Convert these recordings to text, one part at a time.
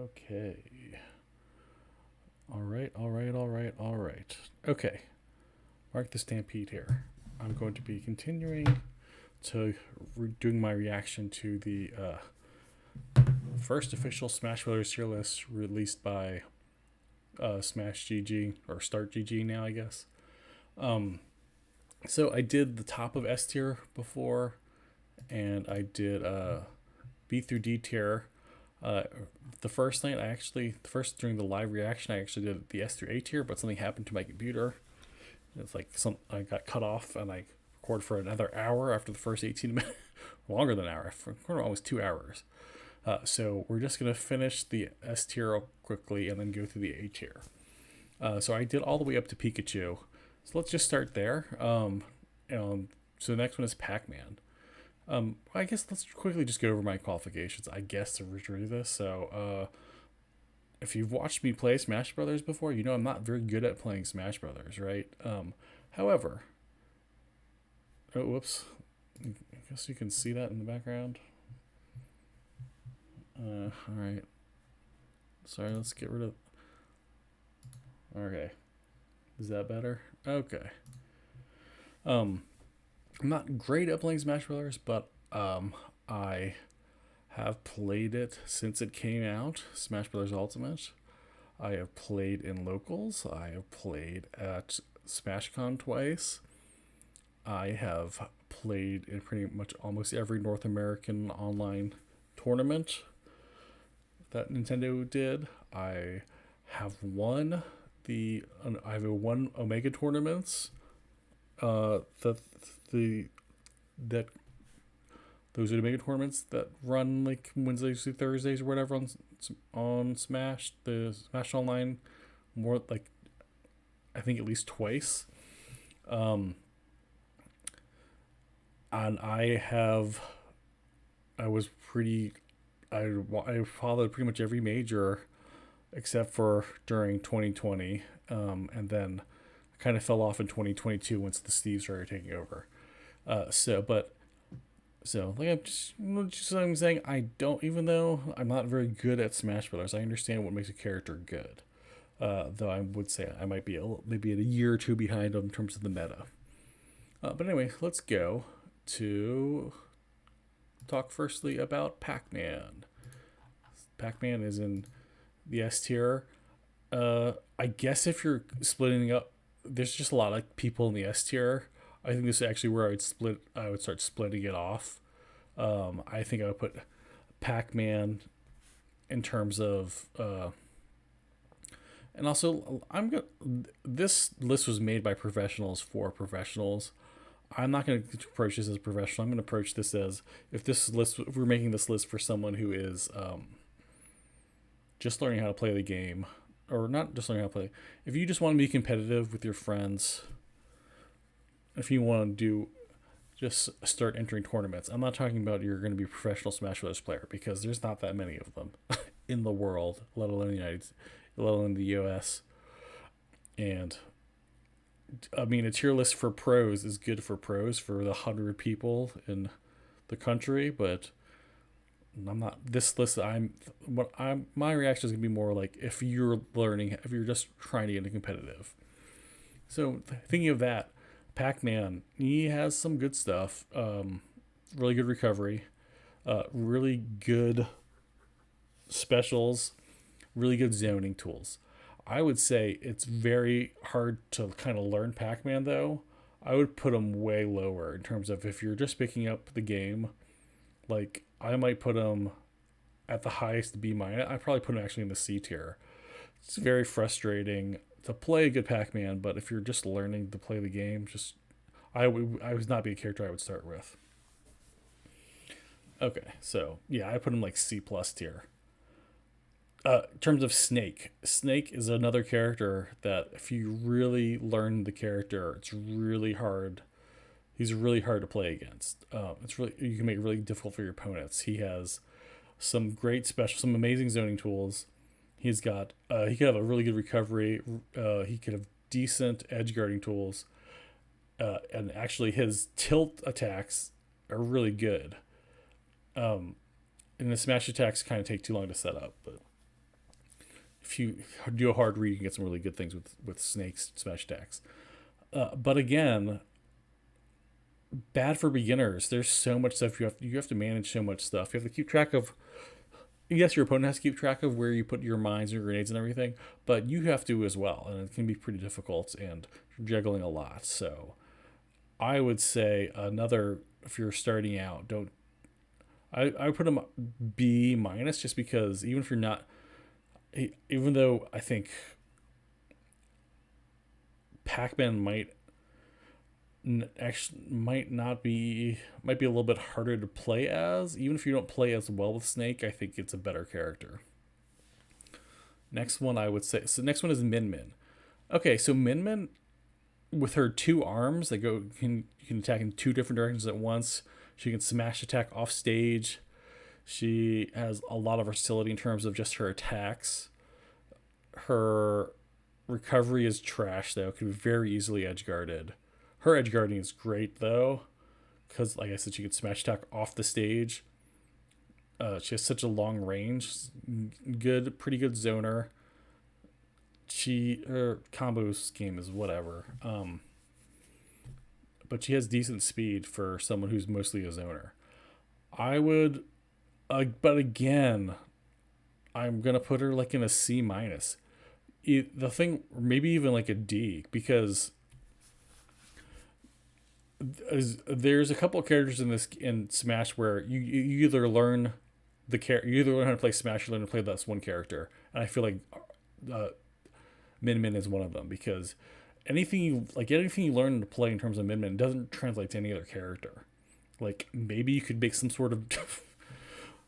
Okay. All right, all right, all right, all right. Okay. Mark the Stampede here. I'm going to be continuing to doing my reaction to the first official Smash Brothers tier list released by Smash GG or Start GG now, I guess. Um, so I did the top of S tier before, and I did B through D tier. Uh, the first night, the first during the live reaction, I actually did the S through A tier, but something happened to my computer. It's like I got cut off, and I recorded for another hour after the first 18 minutes, longer than an hour, for almost 2 hours. So we're just gonna finish the S tier quickly and then go through the A tier. So I did all the way up to Pikachu. So let's just start there. So the next one is Pac-Man. I guess let's quickly just go over my qualifications. I guess to review this. So if you've watched me play Smash Brothers before, you know I'm not very good at playing Smash Brothers, right? However, oh whoops, I guess you can see that in the background. All right. Sorry, let's get rid of. Okay, is that better? Okay. Um, I'm not great at playing Smash Brothers, but I have played it since it came out. Smash Brothers Ultimate. I have played in locals. I have played at SmashCon twice. I have played in pretty much almost every North American online tournament that Nintendo did. Have won I've won Omega tournaments. That the that those are the Omega tournaments that run like Wednesdays through Thursdays or whatever on Smash, the Smash Online, more like I think at least twice. Um, and I was pretty I followed pretty much every major except for during 2020, and then I kind of fell off in 2022 once the Steve started taking over. Like I'm saying, I don't, even though I'm not very good at Smash Brothers, I understand what makes a character good. Though I would say I might be maybe a year or two behind in terms of the meta. But anyway, let's go to talk firstly about Pac-Man. Pac-Man is in the S tier. I guess if you're splitting up, there's just a lot of people in the S tier. I think this is actually where I would start splitting it off. I think I would put Pac-Man in terms of, and also I'm gonna. This list was made by professionals for professionals. I'm not going to approach this as a professional. I'm going to approach this as if we're making this list for someone who is just learning how to play the game, or not just learning how to play. If you just want to be competitive with your friends, if you want to do just start entering tournaments. I'm not talking about you're going to be a professional Smash Bros. Player because there's not that many of them in the world, let alone the U.S. And I mean, a tier list for pros is good for pros for the 100 people in the country, but I'm not this list. My reaction is gonna be more like if you're just trying to get into competitive. So thinking of that, Pac-Man, he has some good stuff. Really good recovery, really good specials, really good zoning tools. I would say it's very hard to kind of learn Pac-Man though. I would put him way lower in terms of if you're just picking up the game. Like I might put him at the highest B minus. I probably put him actually in the C tier. It's very frustrating to play a good Pac-Man, but if you're just learning to play the game, I would not be a character I would start with. Okay, so yeah, I put him like C plus tier. In terms of Snake, Snake is another character that if you really learn the character, it's really hard. He's really hard to play against. It's really you can make it really difficult for your opponents. He has some amazing zoning tools. He could have a really good recovery. He could have decent edge guarding tools, and actually his tilt attacks are really good. And the smash attacks kind of take too long to set up, but if you do a hard read, you can get some really good things with Snake's smash attacks. But again, bad for beginners. There's so much stuff you have to manage. So much stuff you have to keep track of. Yes, your opponent has to keep track of where you put your mines and grenades and everything, but you have to as well, and it can be pretty difficult and juggling a lot. So I would say another, if you're starting out, don't. I would put him B minus, just because even if you're not, even though I think Pac-Man actually might be a little bit harder to play as. Even if you don't play as well with Snake, I think it's a better character. Next one I would say, so next one is Min Min. Okay, so Min Min, with her two arms that can attack in two different directions at once. She can smash attack off stage. She has a lot of versatility in terms of just her attacks. Her recovery is trash though; can be very easily edge guarded. Her edge guarding is great though, because like I said, she can smash attack off the stage. She has such a long range. Pretty good zoner. Her combo scheme is whatever. But she has decent speed for someone who's mostly a zoner. I would, but again, I'm gonna put her like in a C minus. The thing, maybe even like a D, because there's a couple of characters in Smash where you either learn you either learn how to play Smash or learn to play this one character, and I feel like Min Min is one of them, because anything you learn to play in terms of Min Min doesn't translate to any other character. Like maybe you could make some sort of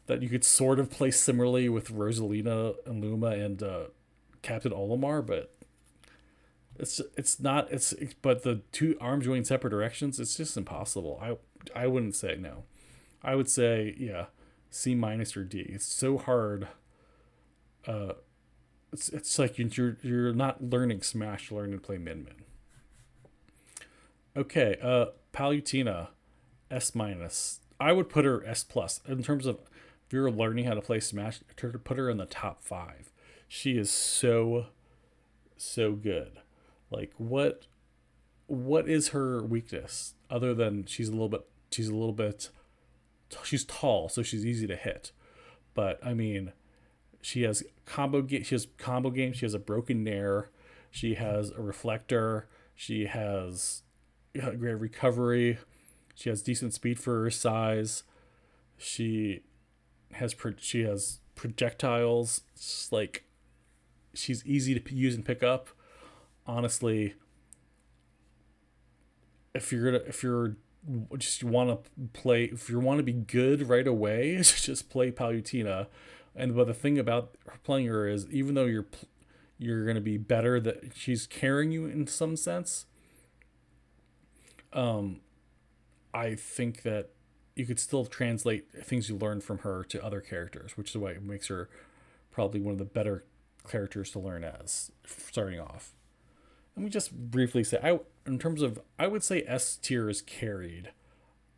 that you could sort of play similarly with Rosalina and Luma and Captain Olimar, but but the two arms going separate directions, it's just impossible. I wouldn't say no. I would say yeah, C minus or D. It's so hard. It's like you're not learning Smash, you're learning to play Min Min. Okay, Palutena, S minus. I would put her S plus in terms of if you're learning how to play Smash. To put her in the top 5. She is so good. Like what is her weakness other than she's tall, so she's easy to hit. But I mean, she has combo game. She has a broken nair. She has a reflector. She has great recovery. She has decent speed for her size. She has projectiles. It's like she's easy to use and pick up. Honestly, if you want to be good right away, just play Palutena. But the thing about playing her is, even though you're going to be better, that she's carrying you in some sense. I think that you could still translate things you learned from her to other characters, which is why it makes her probably one of the better characters to learn as starting off. Let me just briefly say, I would say S tier is carried.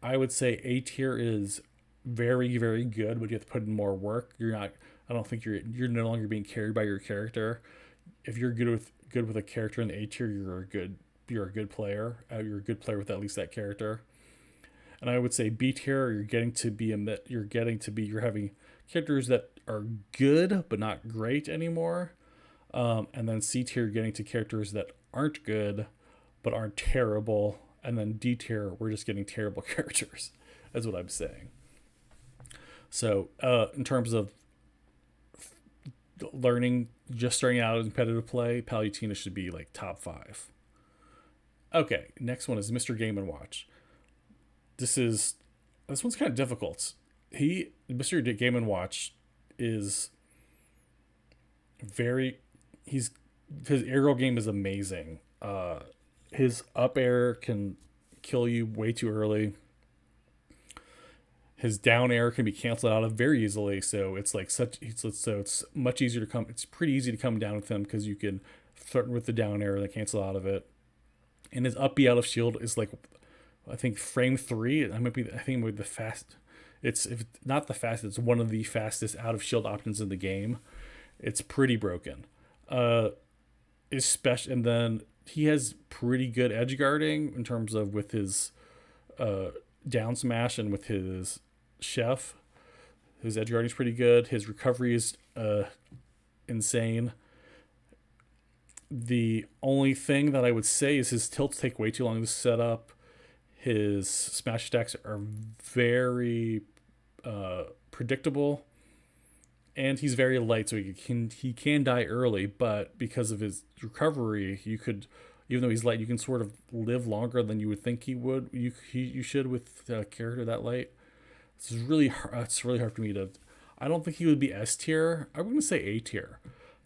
I would say A tier is very, very good, but you have to put in more work. I don't think you're no longer being carried by your character. If you're good with a character in the A tier, you're a good player. You're a good player with at least that character. And I would say B tier, you're having characters that are good but not great anymore. And then C tier, you're getting to characters that aren't good but aren't terrible. And then D tier, we're just getting terrible characters. That's what I'm saying. So in terms of learning, just starting out in competitive play, Palutena should be like top 5. Okay, next one is Mr. Game & Watch. This one's kind of difficult. Mr. Game & Watch is his aerial game is amazing. His up air can kill you way too early. His down air can be canceled out of very easily, so it's much easier to come. It's pretty easy to come down with him because you can threaten with the down air and then cancel out of it. And his up B out of shield is like, I think frame 3. I think it might be the fast. It's if not the fastest, it's one of the fastest out of shield options in the game. It's pretty broken. is special, and then he has pretty good edge guarding in terms of with his uh, down smash and with his chef. His edge guarding is pretty good. His recovery is insane. The only thing that I would say is his tilts take way too long to set up. His smash attacks are very predictable, and he's very light, so he can die early. But because of his recovery, you could, even though he's light, you can sort of live longer than you would think he would. You should with a character that light. It's really hard. It's really hard for me to. I don't think he would be S tier. I'm going to say A tier,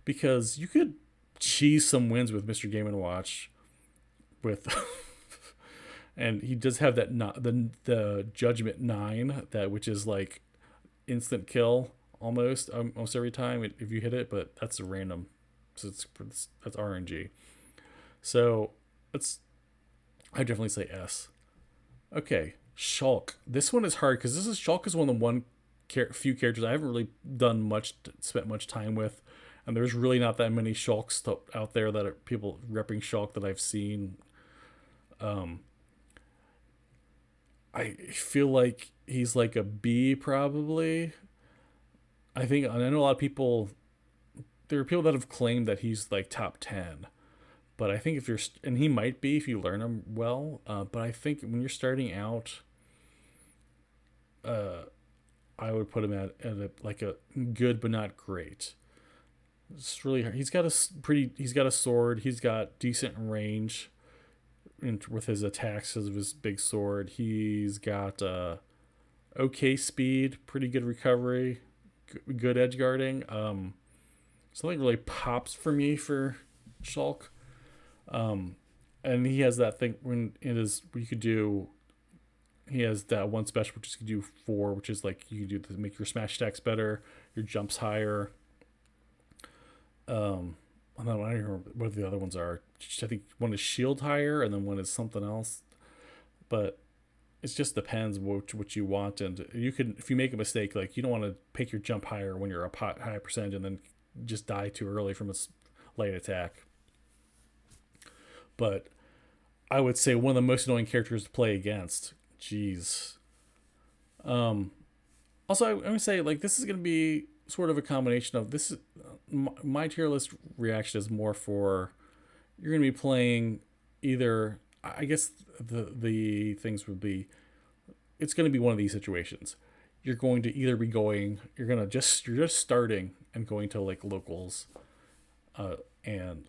because you could cheese some wins with Mr. Game and Watch with. And he does have that not the Judgment 9, that which is like instant kill almost every time if you hit it, but that's a random, so that's RNG. So it's, I definitely say S. Okay, Shulk. This one is hard because Shulk is one of the few characters I haven't really spent much time with, and there's really not that many Shulks out there that are people repping Shulk that I've seen. I feel like he's like a B probably. I know a lot of people. There are people that have claimed that he's like top 10, but I think if you're, and he might be if you learn him well. But I think when you're starting out, uh, I would put him at like a good but not great. It's really hard. He's got a sword. He's got decent range with his attacks because of his big sword. He's got okay speed, pretty good recovery, good edge guarding. Something really pops for me for Shulk. And he has that thing when it is you could do. He has that one special which is you could do 4, which is like you can do to make your smash attacks better, your jumps higher. I don't remember what the other ones are. I think one is shield higher, and then one is something else. But it just depends what you want, and you can, if you make a mistake, like you don't want to pick your jump higher when you're a high percentage, and then just die too early from a light attack. But I would say one of the most annoying characters to play against. Jeez. Um. Also, I'm gonna say like this is gonna be sort of a combination of this. My tier list reaction is more for you're gonna be playing either. I guess the things would be it's gonna be one of these situations. You're going to either be going. You're just starting and going to like locals, and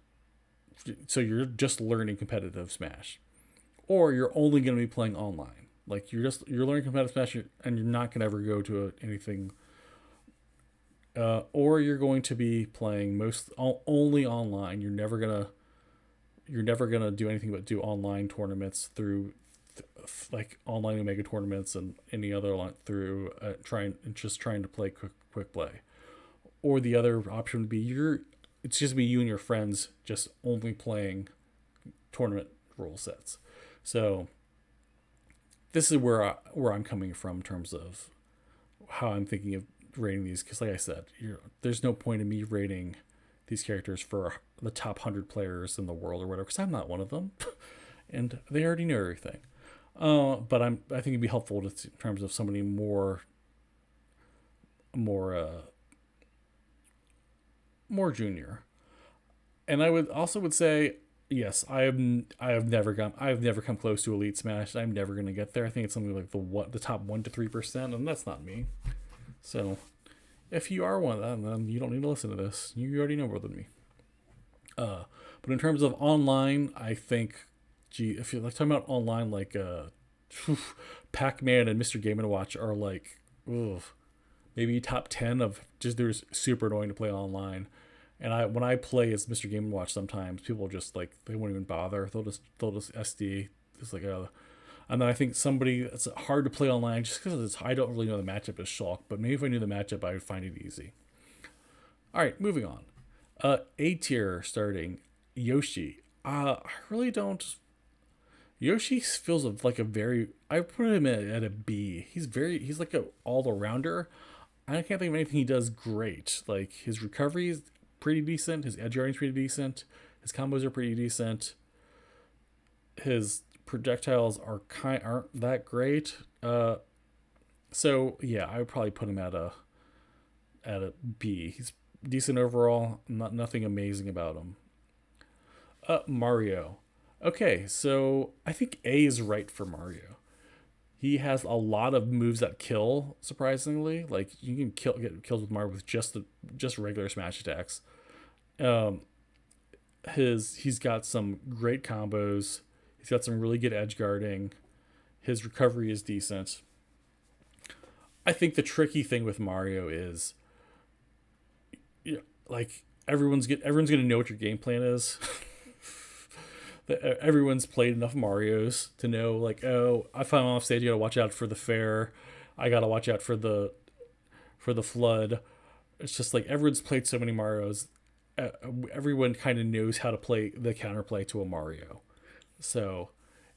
so you're just learning competitive Smash, or you're only going to be playing online. Like you're learning competitive Smash, and you're not going to ever go to anything. Or you're going to be playing only online. You're never gonna do anything but do online tournaments through like online Omega tournaments and any other through trying to play quick play. Or the other option would be it's just be you and your friends just only playing tournament rule sets. So this is where I'm coming from in terms of how I'm thinking of rating these, because like I said, there's no point in me rating these characters for the top 100 players in the world or whatever, because I'm not one of them, and they already know everything. But I think it'd be helpful in terms of somebody more junior. And I would say yes, I have never come close to Elite Smash. I'm never gonna get there. I think it's something like the top 1 to 3%, and that's not me. So if you are one of them, then you don't need to listen to this. You already know more than me. But in terms of online, I think, if you're like talking about online, like Pac-Man and Mr. Game and Watch are like, maybe top 10 of just they're super annoying to play online. And when I play as Mr. Game and Watch, sometimes people just like they won't even bother. They'll just SD. It's like and then I think somebody that's hard to play online just because I don't really know the matchup is Shulk, but maybe if I knew the matchup, I would find it easy. All right, moving on. A tier starting Yoshi. I really don't. Yoshi feels like a very. I put him at a B. He's like a all arounder. I can't think of anything he does great. Like his recovery is pretty decent. His edge guarding's pretty decent. His combos are pretty decent. His projectiles aren't that great. So yeah, I would probably put him at a B. He's decent overall. Nothing amazing about him. Mario. Okay, so I think A is right for Mario. He has a lot of moves that kill. Surprisingly, like you can get kills with Mario with just regular smash attacks. Um, he's got some great combos. He's got some really good edge guarding. His recovery is decent. I think the tricky thing with Mario is, you know, like everyone's gonna know what your game plan is. Everyone's played enough Mario's to know, like, oh, if I'm off stage, you gotta watch out for the fair. I gotta watch out for the flood. It's just like everyone's played so many Mario's. Uh, Everyone kind of knows how to play the counterplay to a Mario, so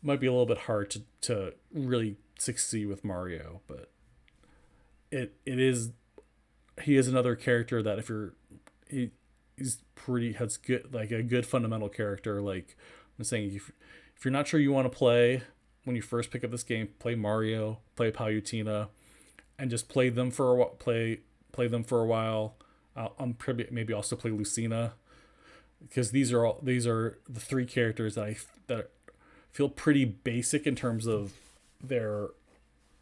it might be a little bit hard to really succeed with Mario. But it is he is another character that if you're he, he's pretty has good like a good fundamental character. Like I'm saying, if you're not sure you want to play when you first pick up this game, play Mario, play Palutena, and just play them for a play them for a while. I'm probably maybe also play Lucina, because these are the three characters that feel pretty basic in terms of their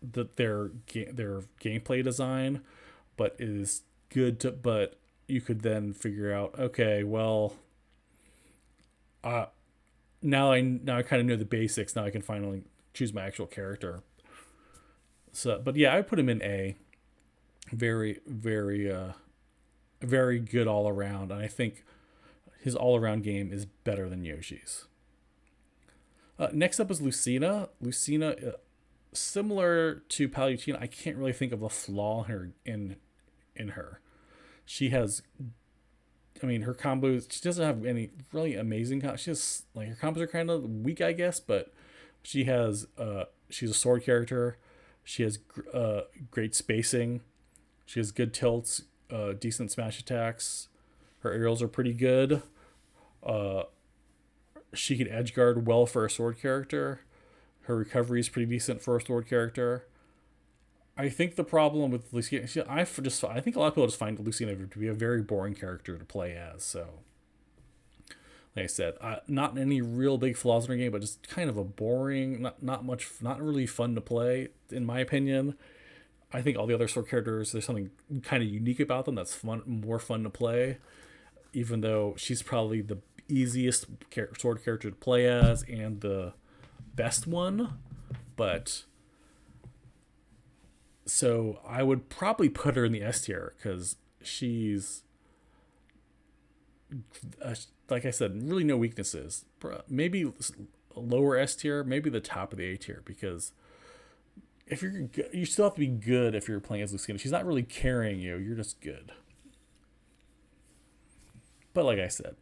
their gameplay design, but is good to but you could then figure out, okay, well, uh now I kind of know the basics. Now I can finally choose my actual character. So, but yeah, I put him in A. Very, very good all around, and I think his all around game is better than Yoshi's. Next up is Lucina. Lucina, similar to Palutena, I can't really think of a flaw in her. She has, I mean, her combos. She doesn't have any really amazing. She has like her combos are kind of weak, I guess, but she has. She's a sword character. She has great spacing. She has good tilts, decent smash attacks. Her aerials are pretty good. Uh, she can edge guard well for a sword character. Her recovery is pretty decent for a sword character. I think the problem with Lucina, I think a lot of people just find Lucina to be a very boring character to play as. So, like I said, not any real big flaws in her game, but just kind of a boring, not really fun to play, in my opinion. I think all the other sword characters, there's something kind of unique about them that's more fun to play. Even though she's probably the easiest sword character to play as and the best one, but so I would probably put her in the S tier because she's, like I said, really no weaknesses. Maybe lower S tier, maybe the top of the A tier, because if you still have to be good if you're playing as Lucina. She's not really carrying you; you're just good. But like I said,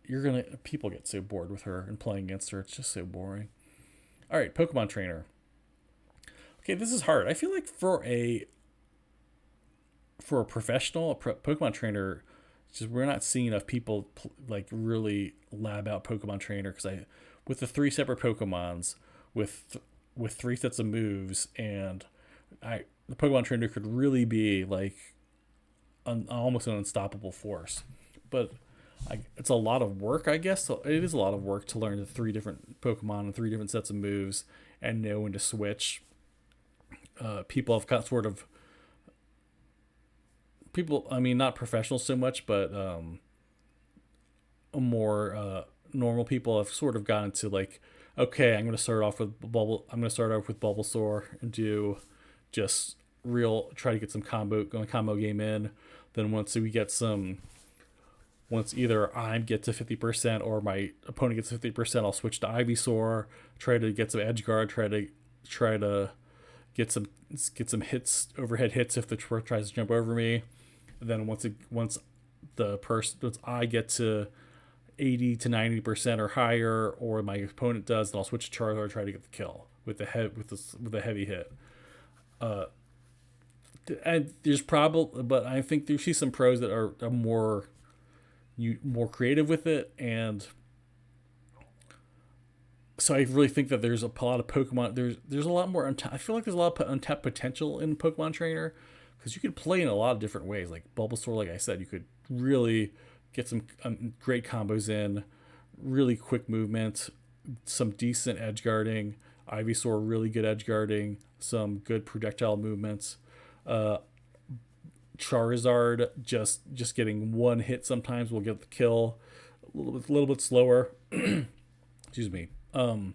people get so bored with her and playing against her. It's just so boring. All right, Pokemon Trainer. Okay, this is hard. I feel like for a professional, Pokemon Trainer, just we're not seeing enough people like really lab out Pokemon Trainer, because with the three separate Pokemons with three sets of moves, and the Pokemon Trainer could really be like almost an unstoppable force. But it's a lot of work, I guess. So it is a lot of work to learn the three different Pokemon and three different sets of moves and know when to switch. People have got sort of people. I mean, not professionals so much, but more normal people have sort of gotten to like, okay, I'm going to start off with Bulbasaur and do just try to get some combo game in. Then once either I get to 50% or my opponent gets 50%, I'll switch to Ivysaur, try to get some edge guard, try to get some hits, overhead hits if the tries to jump over me. And then once I get to 80 to 90% or higher, or my opponent does, then I'll switch to Charizard, try to get the kill with the heavy hit. And there's probably, but I think there's some pros that are more you more creative with it, and so I really think that there's a lot of Pokemon. There's a lot more. I feel like there's a lot of untapped potential in Pokemon Trainer because you could play in a lot of different ways. Like Bulbasaur, like I said, you could really get some great combos in, really quick movement, some decent edge guarding. Ivysaur, really good edge guarding, some good projectile movements. Uh, Charizard just getting one hit sometimes will get the kill. A little bit slower. Excuse me. Hard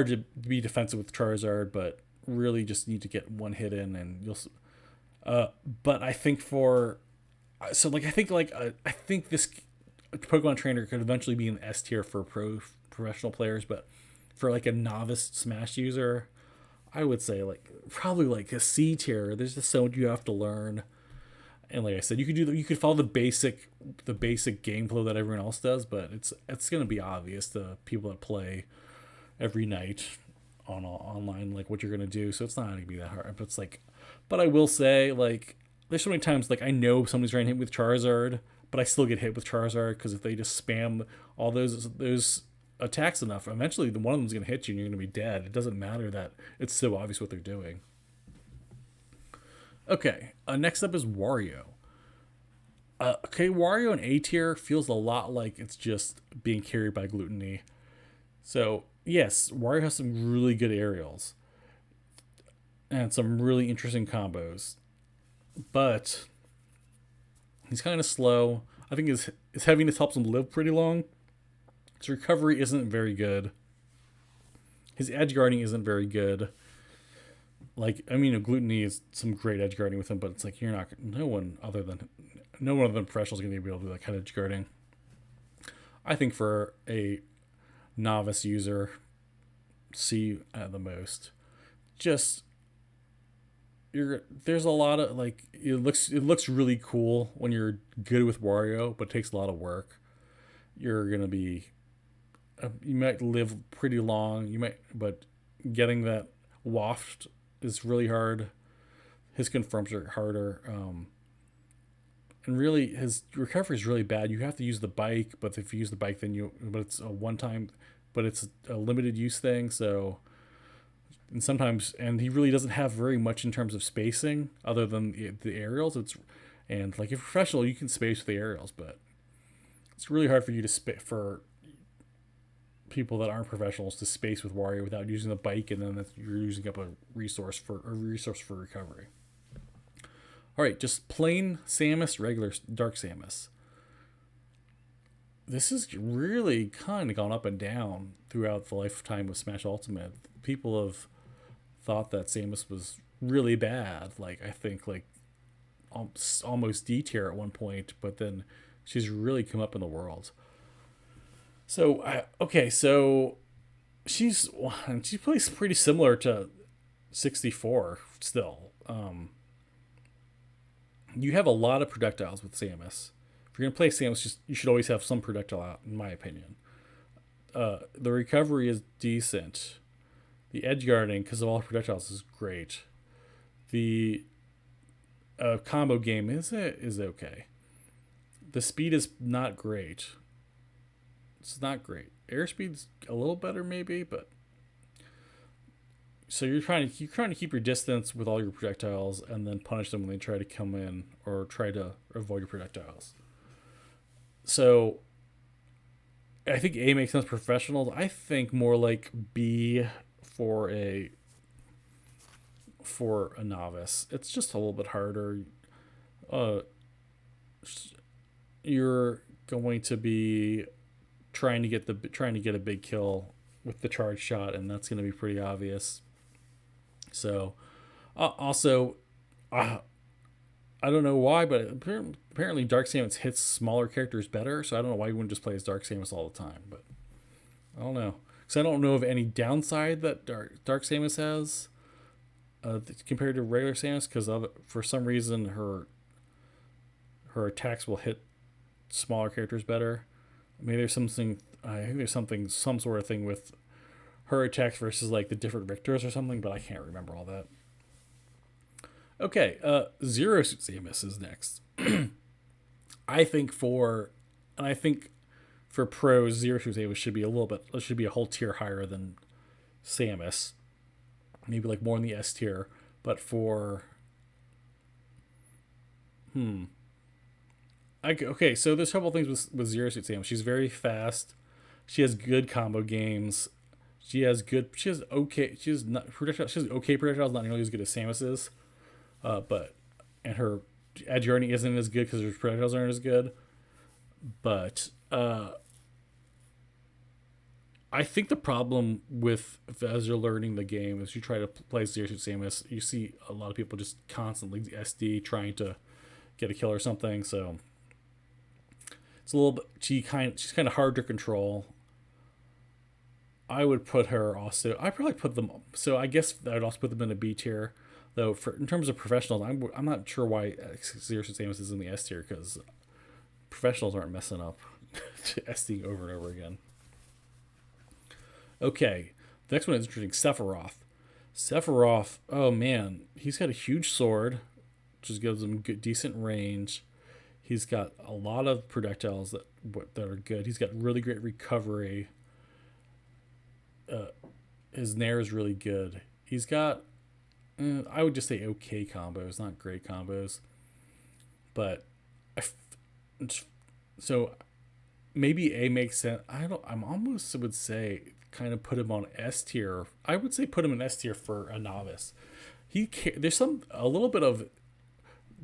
to be defensive with Charizard, but really just need to get one hit in, and you'll. But I think I think this Pokemon Trainer could eventually be an S tier for professional players, but for like a novice Smash user, I would say like probably like a C tier. There's just so much you have to learn, and like I said, you could follow the basic game flow that everyone else does, but it's gonna be obvious to people that play every night on online like what you're gonna do. So it's not gonna be that hard. But it's like, but I will say like there's so many times like I know somebody's trying to hit with Charizard, but I still get hit with Charizard because if they just spam all those attacks enough, eventually the one of them's gonna hit you and you're gonna be dead. It doesn't matter that it's so obvious what they're doing. Okay, next up is Wario. Okay, Wario in A tier feels a lot like it's just being carried by Gluttony. So yes, Wario has some really good aerials and some really interesting combos, but he's kind of slow. I think his heaviness helps him live pretty long. His recovery isn't very good. His edge guarding isn't very good. Like I mean, Gluttony is some great edge guarding with him, but it's like you're not no one other than professionals is going to be able to do that kind of edge guarding. I think for a novice user, C at the most. Just there's a lot of like it looks really cool when you're good with Wario, but it takes a lot of work. You're gonna be you might live pretty long. But getting that waft is really hard. His confirms are harder. And really, his recovery is really bad. You have to use the bike, but if you use the bike, but it's a one time, but it's a limited use thing. So, and he really doesn't have very much in terms of spacing other than the aerials. And like if you're professional, you can space with the aerials, but it's really hard for you for people that aren't professionals to space with Wario without using the bike, and then you're using up a resource for recovery. All right, just plain Samus, regular Dark Samus. This has really kind of gone up and down throughout the lifetime of Smash Ultimate. People have thought that Samus was really bad. Like I think like almost D tier at one point, but then she's really come up in the world. So so she plays pretty similar to 64 still. You have a lot of projectiles with Samus. If you're gonna play Samus, you should always have some projectile out, in my opinion. The recovery is decent. The edge guarding, because of all the projectiles, is great. The combo game is okay. The speed is not great. It's not great. Airspeed's a little better maybe, but so you're trying to keep your distance with all your projectiles and then punish them when they try to come in or try to avoid your projectiles. So I think A makes sense for professionals. I think more like B for a novice. It's just a little bit harder. You're going to be trying to get a big kill with the charge shot, and that's going to be pretty obvious. So, also, I don't know why, but apparently Dark Samus hits smaller characters better. So I don't know why you wouldn't just play as Dark Samus all the time. But I don't know, because I don't know of any downside that Dark Samus has compared to regular Samus. Because for some reason her attacks will hit smaller characters better. Maybe there's something. I think there's some sort of thing with her attacks versus like the different Victors or something, but I can't remember all that. Okay, Zero Suit Samus is next. I think for, and I think for pros, Zero Suit Samus should be a little bit, it should be a whole tier higher than Samus, maybe like more in the S tier. But for, okay, so there's a couple things with Zero Suit Samus. She's very fast. She has good combo games. She has good. She has okay. She has not projectile. She has okay projectiles, not nearly as good as Samus's. But and her edge guarding isn't as good because her projectiles aren't as good. But I think the problem with as you're learning the game is you try to play Zero Suit Samus, you see a lot of people just constantly SD trying to get a kill or something. So it's a little bit she's kind of hard to control. I would put her also. I probably put them. So I guess I would also put them in a B tier, though. For in terms of professionals, I'm not sure why Zero Suit Samus is in the S tier because professionals aren't messing up SDing over and over again. Okay, the next one is interesting. Sephiroth. Sephiroth. Oh man, he's got a huge sword, which just gives him good, decent range. He's got a lot of projectiles that are good. He's got really great recovery. His nair is really good. He's got, I would just say okay combos, not great combos. But, so maybe A makes sense. I'm almost would say kind of put him on S tier. I would say put him in S tier for a novice. There's a little bit of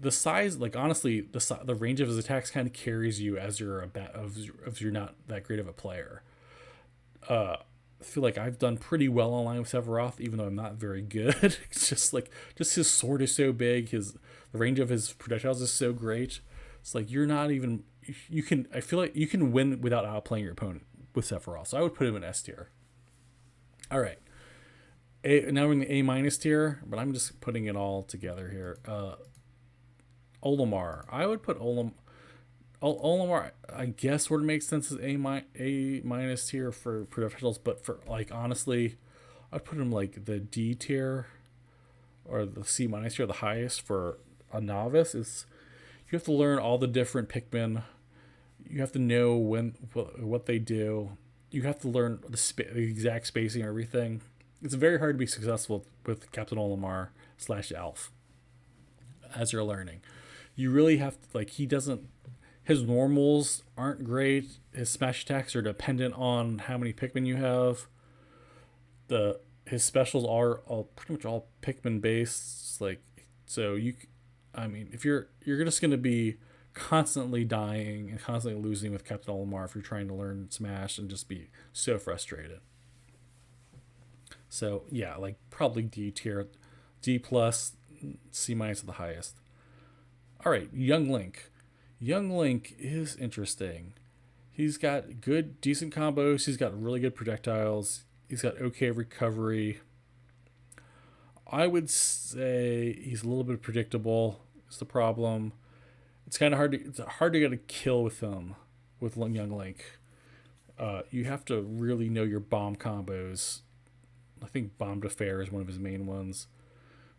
the size, like honestly, the range of his attacks kind of carries you as if you're not that great of a player. I feel like I've done pretty well online with Sephiroth, even though I'm not very good. It's just his sword is so big, the range of his projectiles is so great. It's like you're not even you can. I feel like you can win without outplaying your opponent with Sephiroth. So I would put him in S tier. All right, now we're in the A minus tier, but I'm just putting it all together here. Olimar, I would put Olimar, I guess, would make sense as A minus tier for professionals, but for like honestly, I'd put him like the D tier or the C minus tier, the highest for a novice. Is you have to learn all the different Pikmin. You have to know what they do. You have to learn the exact spacing and everything. It's very hard to be successful with Captain Olimar / Elf as you're learning. You really have to, like, he doesn't, his normals aren't great. His smash attacks are dependent on how many Pikmin you have. His specials are pretty much all Pikmin based. Like, so I mean, if you're just going to be constantly dying and constantly losing with Captain Olimar if you're trying to learn Smash and just be so frustrated. So yeah, like probably D tier, D plus, C minus at the highest. All right, Young Link. Young Link is interesting. He's got good, decent combos. He's got really good projectiles. He's got okay recovery. I would say he's a little bit predictable. Is the problem. It's kind of hard to get a kill with him with Young Link. You have to really know your bomb combos. I think Bomb to Fair is one of his main ones.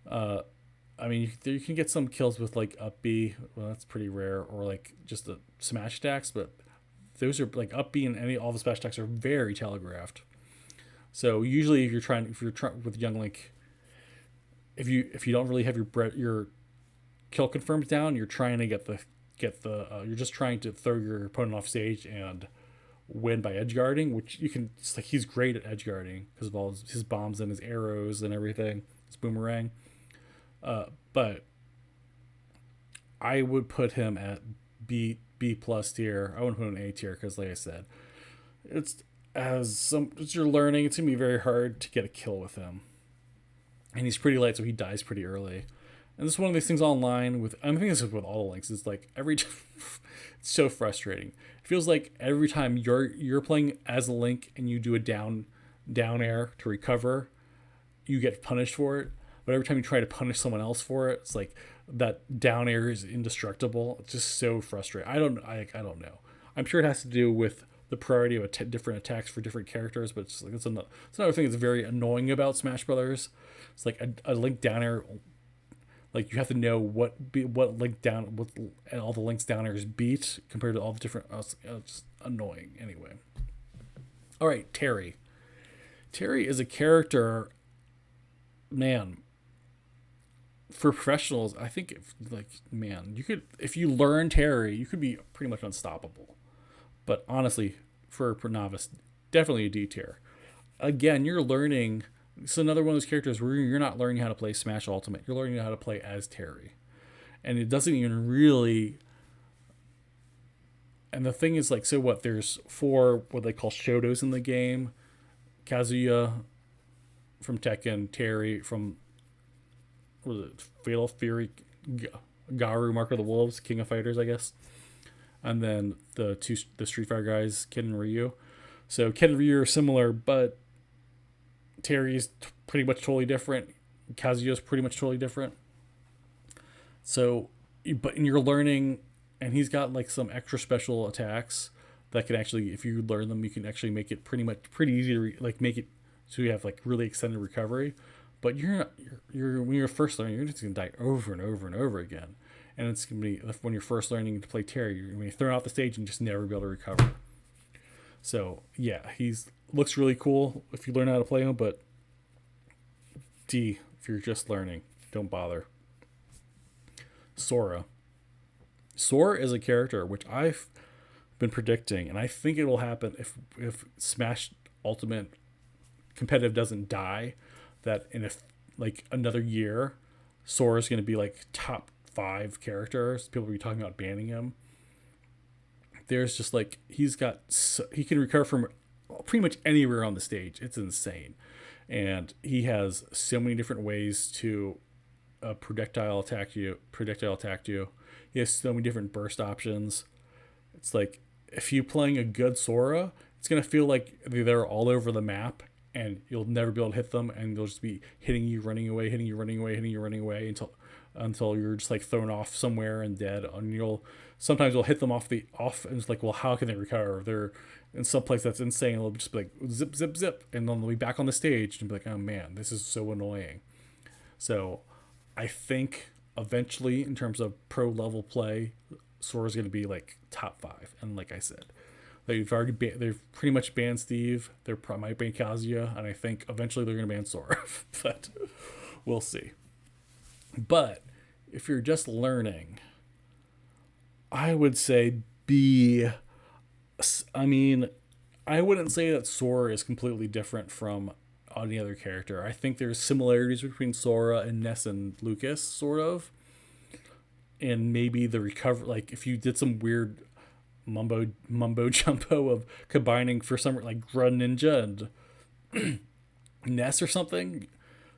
I mean, you can get some kills with like up B. Well, that's pretty rare, or like just the smash attacks. But those are like up B and all the smash attacks are very telegraphed. So usually, if you're trying with Young Link, if you don't really have your kill confirmed down, you're trying to you're just trying to throw your opponent off stage and win by edge guarding, which you can. It's like he's great at edge guarding because of all his bombs and his arrows and everything. His boomerang. But I would put him at B plus tier. I wouldn't put him in A tier because, like I said, as you're learning, it's gonna be very hard to get a kill with him, and he's pretty light, so he dies pretty early. And this is one of these things online with. I think this is with all the links. It's like it's so frustrating. It feels like every time you're playing as a Link and you do a down air to recover, you get punished for it. But every time you try to punish someone else for it, it's like that down air is indestructible. It's just so frustrating. I don't know. I'm sure it has to do with the priority of different attacks for different characters, but it's like it's another thing that's very annoying about Smash Brothers. It's like a Link down air Like you have to know what link down what and all the links downers beat compared to all the different. It's annoying anyway. All right, Terry. Terry is a character, man. For professionals, I think if like man, you could if you learn Terry, you could be pretty much unstoppable. But honestly, for a novice, definitely a D tier. Again, you're learning. It's another one of those characters where you're not learning how to play Smash Ultimate. You're learning how to play as Terry, and it doesn't even really. And the thing is, like, so what? There's four what they call Shotos in the game: Kazuya from Tekken, Terry from was it Fatal Fury, Garu, Mark of the Wolves, King of Fighters, I guess, and then the Street Fighter guys, Ken and Ryu. So Ken and Ryu are similar, but Terry's pretty much totally different. Kazuya's pretty much totally different. So, but you're learning, and he's got like some extra special attacks that can actually, if you learn them, you can actually make it pretty easy to like make it so you have like really extended recovery. But you're not, you're when you're first learning, you're just gonna die over and over and over again, and it's gonna be when you're first learning to play Terry, you're gonna be thrown off the stage and just never be able to recover. So yeah, he's looks really cool if you learn how to play him, but D if you're just learning, don't bother. Sora. Sora is a character which I've been predicting, and I think it will happen if Smash Ultimate competitive doesn't die. That in like another year, Sora's going to be like top 5 characters. People will be talking about banning him. There's just like he can recover from pretty much anywhere on the stage. It's insane, and he has so many different ways to projectile attack you. He has so many different burst options. It's like if you're playing a good Sora, it's gonna feel like they're all over the map, and you'll never be able to hit them, and they'll just be hitting you, running away, until you're just like thrown off somewhere and dead. And you'll hit them off, and it's like, well, how can they recover? They're in some place that's insane. It'll just be like zip, zip, zip, and then they'll be back on the stage and be like, oh man, this is so annoying. So I think eventually, in terms of pro level play, Sora's going to be like top 5. And like I said, they've pretty much banned Steve. They're probably might ban Kazuya, and I think eventually they're going to ban Sora. But we'll see. But if you're just learning, I would say B. I mean, I wouldn't say that Sora is completely different from any other character. I think there's similarities between Sora and Ness and Lucas, sort of. And maybe the recover, like if you did some weird mumbo jumbo of combining for some like Greninja and Ness or something,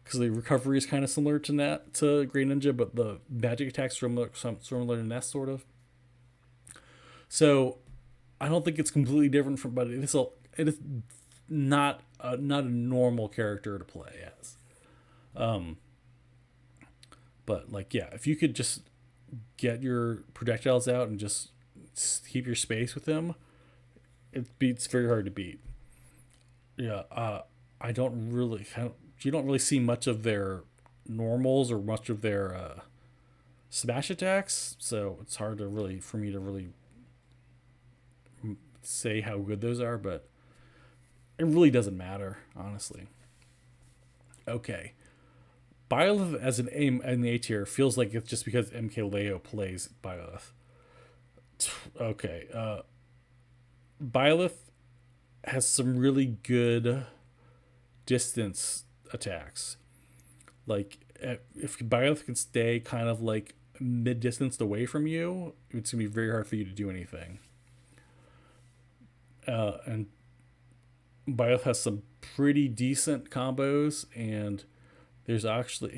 because the recovery is kind of similar to Greninja, but the magic attacks similar to Ness, sort of. So I don't think it's completely different from, but it is not a normal character to play as. But like yeah, if you could just get your projectiles out and just keep your space with him, it's very hard to beat. Yeah, I don't really you don't really see much of their normals or much of their smash attacks, so it's hard to really for me to really say how good those are, but it really doesn't matter, honestly. Okay. Byleth as an A in the A tier feels like it's just because MKLeo plays Byleth. Okay. Byleth has some really good distance attacks. Like, if Byleth can stay kind of like mid distance away from you, it's going to be very hard for you to do anything. And Byleth has some pretty decent combos, and he has actually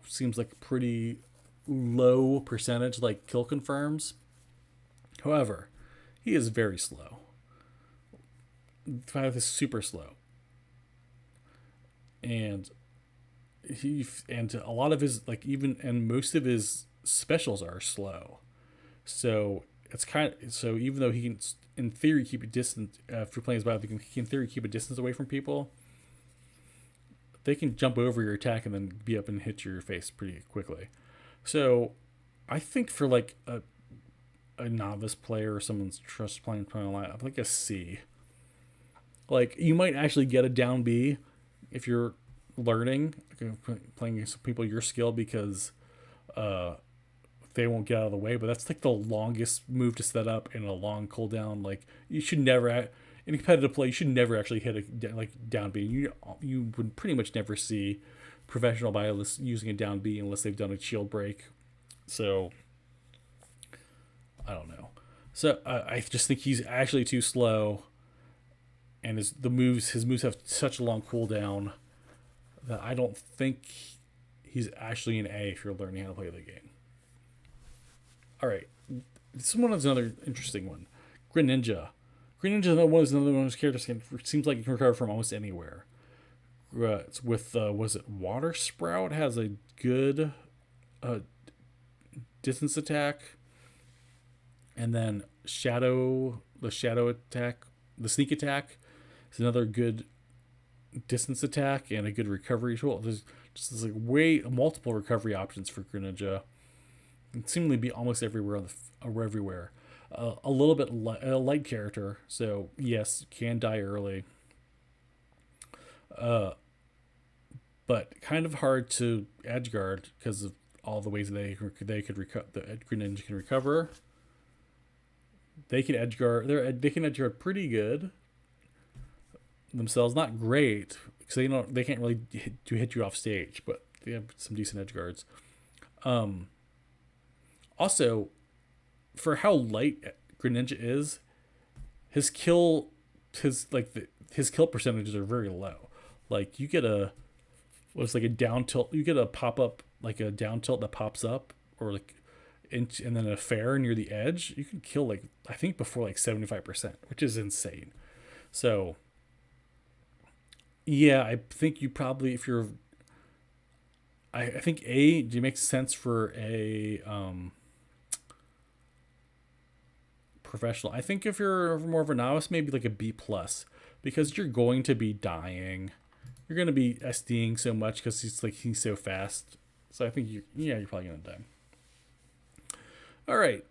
seems like a pretty low percentage like kill confirms. However, he is very slow. Byleth is super slow, and a lot of his most of his specials are slow. So even though he can in theory keep a distance if you're playing as Byleth, he can in theory keep a distance away from people. they can jump over your attack and then be up and hit your face pretty quickly. So I think for like a novice player or someone's just playing online, like a C. Like you might actually get a down B if you're learning, playing against some people your skill, because uh, they won't get out of the way. But that's like the longest move to set up and a long cooldown. Like you should never in competitive play, you should never actually hit a like down B. You would pretty much never see professional violists using a down B unless they've done a shield break. So I don't know. So I just think he's actually too slow, and his moves have such a long cooldown that I don't think he's actually an A if you're learning how to play the game. All right, this one is another interesting one. Greninja. Greninja is another one of those characters that seems like you can recover from almost anywhere. It's with was it Water Sprout has a good distance attack, and then the shadow attack, the sneak attack is another good distance attack and a good recovery tool. There's just like multiple recovery options for Greninja. It seemingly be almost everywhere everywhere. A little bit a light character, so yes, can die early. But kind of hard to edge guard because of all the ways they could recover. The Greninja can recover. They can edge guard. They can edge guard pretty good themselves. Not great because they can't really hit you off stage, but they have some decent edge guards. Also, for how light Greninja is, his kill percentages are very low. Like you get a down tilt. You get a pop up like a down tilt that pops up, or like and then a fair near the edge. You can kill like I think before like 75%, which is insane. So yeah, I think you probably if you're I think it makes sense for a professional. I think if you're more of a novice, maybe like a B plus, because you're going to be dying. You're going to be SDing so much because he's so fast. So I think you're probably going to die. All right,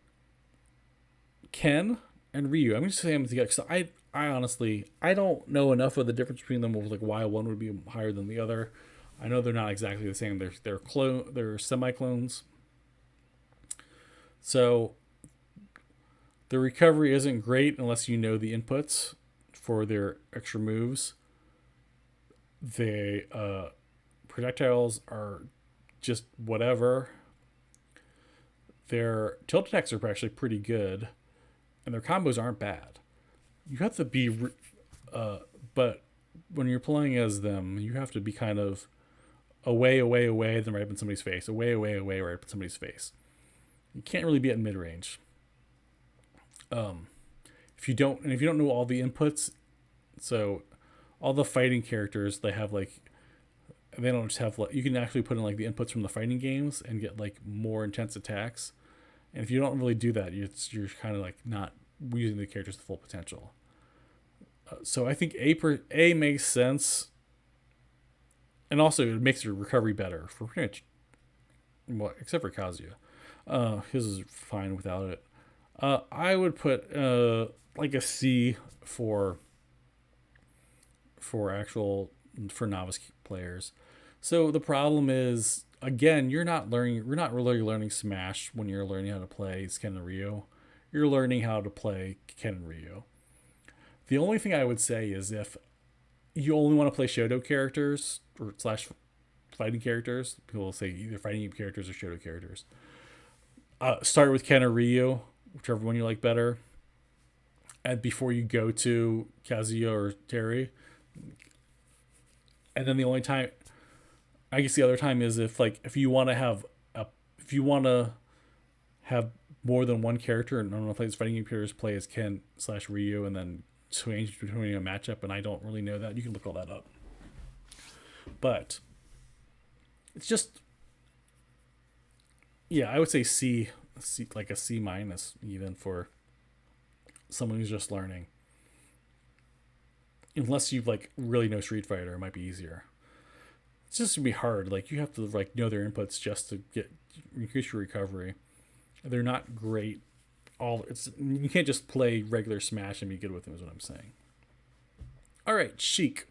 Ken and Ryu. I'm going to say them together because I honestly I don't know enough of the difference between them of like why one would be higher than the other. I know they're not exactly the same. They're semi clones. So the recovery isn't great unless you know the inputs for their extra moves. The projectiles are just whatever. Their tilt attacks are actually pretty good, and their combos aren't bad. You have to be, but when you're playing as them, you have to be kind of away, then right up in somebody's face. Away, right up in somebody's face. You can't really be at mid range. If you don't know all the inputs, so all the fighting characters they don't just have you can actually put in like the inputs from the fighting games and get like more intense attacks. And if you don't really do that, you're kind of like not using the characters to full potential. So I think A makes sense, and also it makes your recovery better for pretty much, except for Kazuya. His is fine without it. I would put like a C for novice players. So the problem is again, you're not really learning Smash when you're learning how to play Ken and Ryu. You're learning how to play Ken and Ryu. The only thing I would say is if you only want to play Shoto characters or / fighting characters, people will say either fighting characters or Shoto characters. Start with Ken or Ryu, whichever one you like better. And before you go to Kazuya or Terry. And then the only time, I guess the other time is if you want to have more than one character and I don't know if it's fighting characters play as Ken / Ryu and then change between a matchup, and I don't really know that. You can look all that up. But it's just, yeah, I would say C like a C minus even for someone who's just learning. Unless you really know Street Fighter, it might be easier. it's just gonna be hard. Like you have to like know their inputs just to get increase your recovery. They're not great. All it's you can't just play regular Smash and be good with them. Is what I'm saying. All right, Sheik.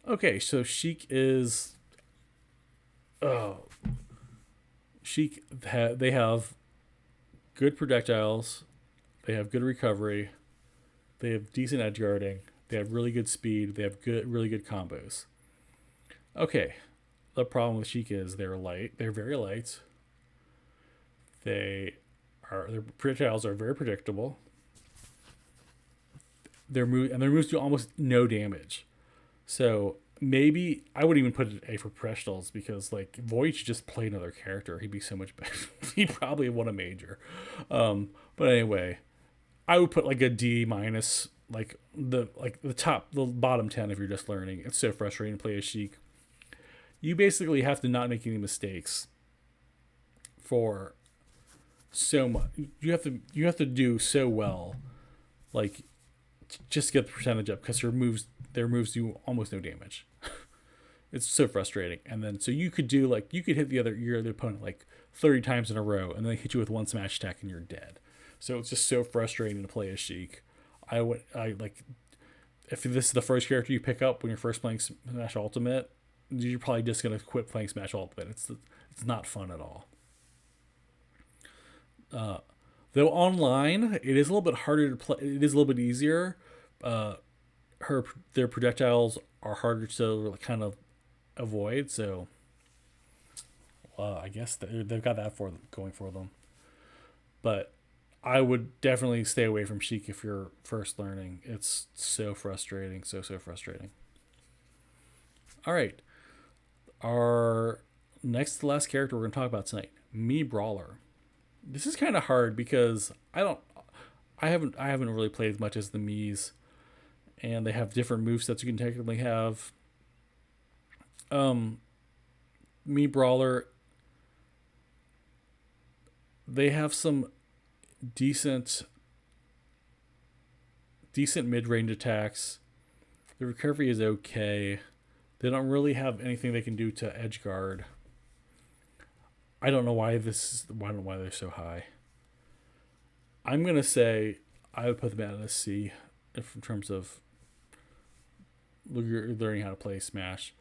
Okay, so Sheik is oh Sheik. They have good projectiles. They have good recovery. They have decent edge guarding. They have really good speed. They have really good combos. Okay, the problem with Sheik is they're light. They're very light. Their projectiles are very predictable. Their moves do almost no damage. So maybe I would even put it A for professionals because like Void should just play another character. He'd be so much better. He'd probably won a major. But anyway, I would put like a D minus, like the bottom 10 if you're just learning. It's so frustrating to play a Sheik. You basically have to not make any mistakes for so much. You have to do so well, like just get the percentage up because their moves do almost no damage. It's so frustrating. And then so you could hit your other opponent like 30 times in a row, and then they hit you with one smash attack and you're dead. So it's just so frustrating to play a Sheik. I like if this is the first character you pick up when you're first playing Smash Ultimate, you're probably just gonna quit playing Smash Ultimate. It's not fun at all. Though online, it is a little bit harder to play. It is a little bit easier. Uh, their projectiles are harder to kind of avoid. So I guess they've got that for them, going for them. But I would definitely stay away from Sheik if you're first learning. It's so frustrating, so frustrating. All right, our next to last character we're going to talk about tonight, Mii Brawler. This is kind of hard because I haven't really played as much as the Mii's, and they have different movesets you can technically have. Um, Mii Brawler, they have some decent decent mid range attacks. The recovery is okay. They don't really have anything they can do to edge guard. I don't know why why they're so high. I'm gonna say I would put them at a C in terms of learning how to play Smash.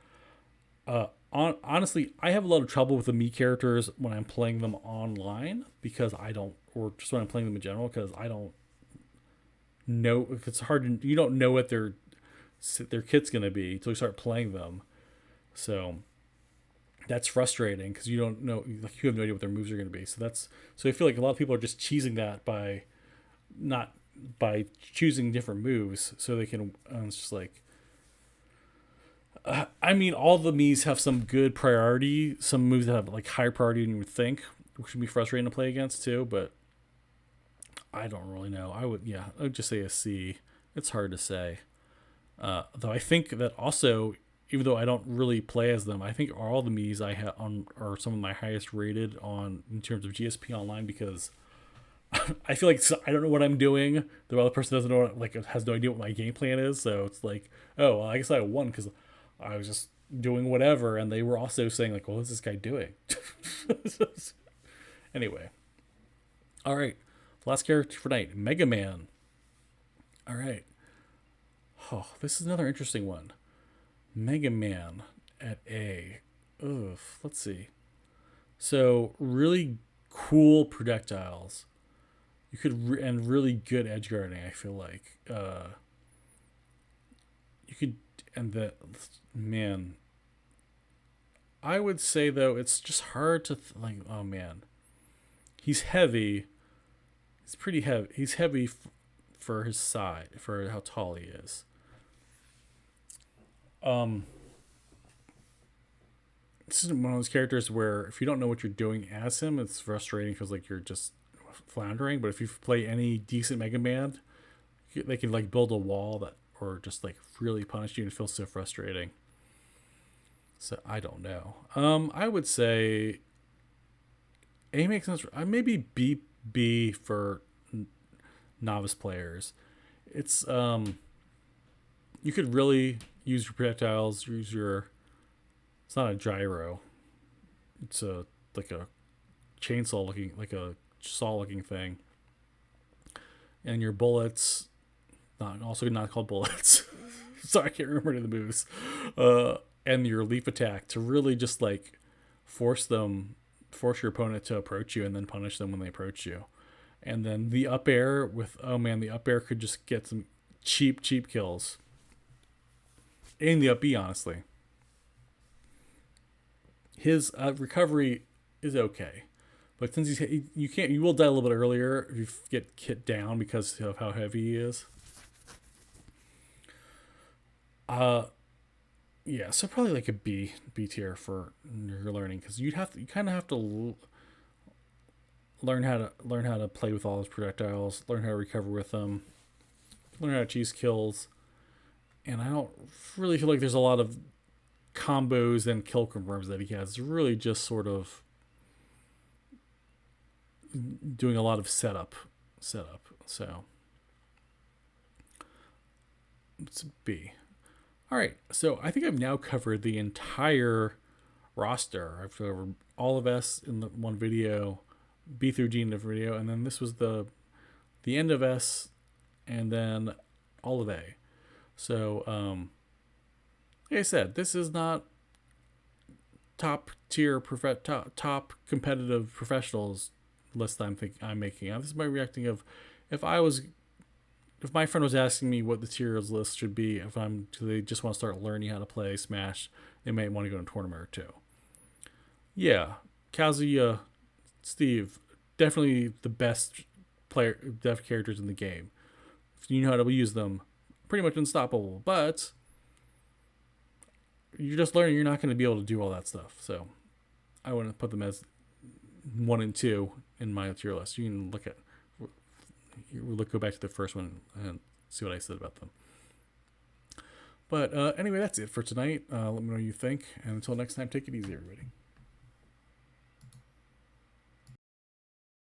Honestly, I have a lot of trouble with the Mii characters when I'm playing them online because I don't, or just when I'm playing them in general because I don't know if it's hard. You don't know what their kit's gonna be until you start playing them. So that's frustrating because you don't know, like you have no idea what their moves are gonna be. So I feel like a lot of people are just cheesing that by not by choosing different moves so they can. It's just like I mean, all the Mii's have some good priority, some moves that have like higher priority than you would think, which would be frustrating to play against too. But I don't really know. I would just say a C. It's hard to say. Though I think that also, even though I don't really play as them, I think all the Mii's I have on are some of my highest rated on in terms of GSP online because I feel like I don't know what I'm doing. The other person doesn't know, has no idea what my game plan is. So it's like, oh, well, I guess I won because I was just doing whatever, and they were also saying like, "Well, what's this guy doing?" Anyway, all right, last character for night, Mega Man. All right, oh, this is another interesting one. Mega Man at A. Ugh, let's see. So really cool projectiles. And really good edge guarding. I feel like you could, and the man. I would say though it's just hard to like. Oh man, he's heavy. He's pretty heavy. He's heavy for his size, for how tall he is. Um, this is one of those characters where if you don't know what you're doing as him, it's frustrating because like you're just floundering. But if you play any decent Mega Man, they can like build a wall that or just like really punish you and it feels so frustrating. So I don't know. I would say A makes sense. Maybe B for novice players. It's you could really use your projectiles, use your It's not a gyro. It's like a chainsaw looking, like a saw looking thing. And your bullets, not called bullets. Sorry, I can't remember any of the moves. And your leap attack to really just like force your opponent to approach you, and then punish them when they approach you. And then the up air the up air could just get some cheap kills. And the up B, honestly, his recovery is okay, but since you will die a little bit earlier if you get hit down because of how heavy he is. Yeah, so probably like a B tier for your learning, because you kind of have to learn how to play with all those projectiles, learn how to recover with them, learn how to choose kills, and I don't really feel like there's a lot of combos and kill confirms that he has. It's really just sort of doing a lot of setup. So it's B. All right, so I think I've now covered the entire roster. I've covered all of S in the one video, B through G in the video, and then this was the end of S, and then all of A. So, like I said, this is not top tier top competitive professionals list I'm making. This is my reacting of if my friend was asking me what the tiers list should be, if they just want to start learning how to play Smash, they might want to go to a tournament or two. Yeah, Kazuya, Steve, definitely the best characters in the game. If you know how to use them, pretty much unstoppable. But you're just learning. You're not going to be able to do all that stuff. So I wouldn't put them as 1 and 2 in my tier list. You can go back to the first one and see what I said about them. But anyway, that's it for tonight. Let me know what you think. And until next time, take it easy, everybody.